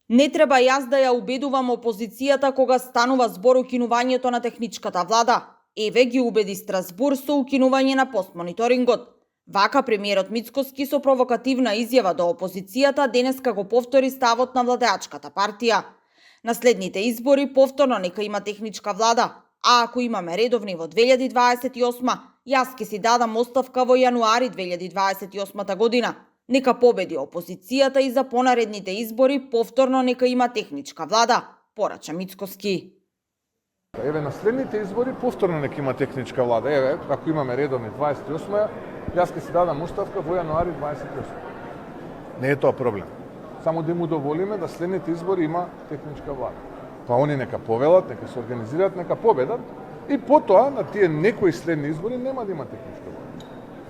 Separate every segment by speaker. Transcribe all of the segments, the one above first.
Speaker 1: Не треба јас да ја убедувам опозицијата кога станува збор укинувањето на техничката влада. Еве ги убеди Страсбур со укинување на постмониторингот. Вака премиерот Мицкоски со провокативна изјава до опозицијата денеска го повтори ставот на владеачката партија. На следните избори повторно нека има техничка влада, а ако имаме редовни во 2028, јас ќе си дадам оставка во јануари 2028 година. Нека победи опозицијата и за понаредните избори повторно нека има техничка влада, порача Мицкоски.
Speaker 2: Еве на следните избори повторно нека има техничка влада. Еве, ако имаме редовни 28, јас ќе си дадам оставка во јануари 28. Не е тоа проблем. Само да му доволиме да следните избори има техничка влада. Па они нека повелат, нека се организираат, нека победат и потоа на тие некои следни избори нема да има техничка влада.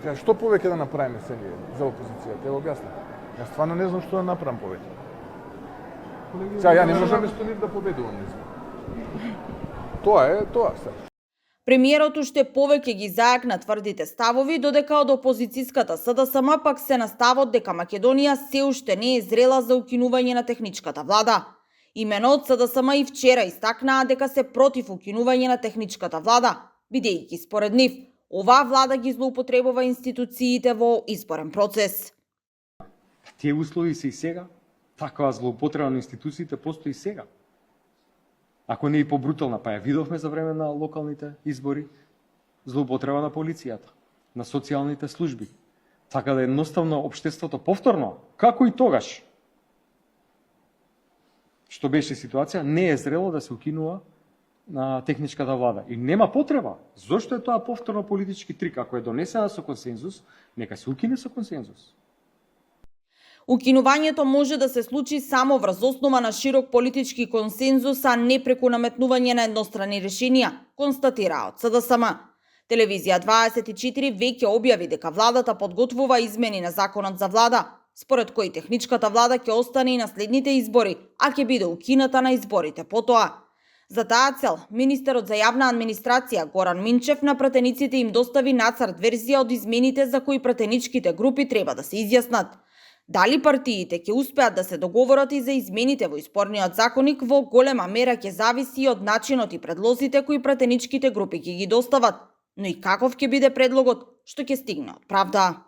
Speaker 2: Сега што повеќе да направиме сега за опозицијата? Ево објаснете. Јас стварно не знам што да направам повеќе. Сега ја не можам место нив да победувам избори. Тоа е тоа се.
Speaker 1: Премиерот уште повеќе ги зајакна тврдите ставови, додека од опозицијската СДСМ пак се на ставот дека Македонија се уште не е зрела за укинување на техничката влада. Имено од СДСМ и вчера истакнаа дека се против укинување на техничката влада, бидејќи според нив оваа влада ги злоупотребува институциите во изборен процес.
Speaker 3: Тие услови се и сега, такава злоупотреба на институциите постои и сега. Ако не и побрутална, па ја видовме за време на локалните избори, злоупотреба на полицијата, на социјалните служби. Така да едноставно општеството повторно, како и тогаш, што беше ситуација, не е зрело да се укинува на техничката влада. И нема потреба. Зошто е тоа повторно политички трик? Ако е донесена со консензус, нека се укине со консензус.
Speaker 1: Укинувањето може да се случи само врз основа на широк политички консензус, а не преку наметнување на еднострани решенија, констатира од СДСМ. Телевизија 24 веќе објави дека владата подготвува измени на законот за влада, според кои техничката влада ќе остане и на следните избори, а ќе биде укината на изборите потоа. За таа цел, министерот за јавна администрација Горан Минчев на пратениците им достави нацрт верзија од измените за кои пратеничките групи треба да се изјаснат. Дали партиите ќе успеат да се договорат и за измените во изборниот законник во голема мера ќе зависи од начинот и предлозите кои пратеничките групи ќе ги достават, но и каков ќе биде предлогот што ќе стигне од Правда.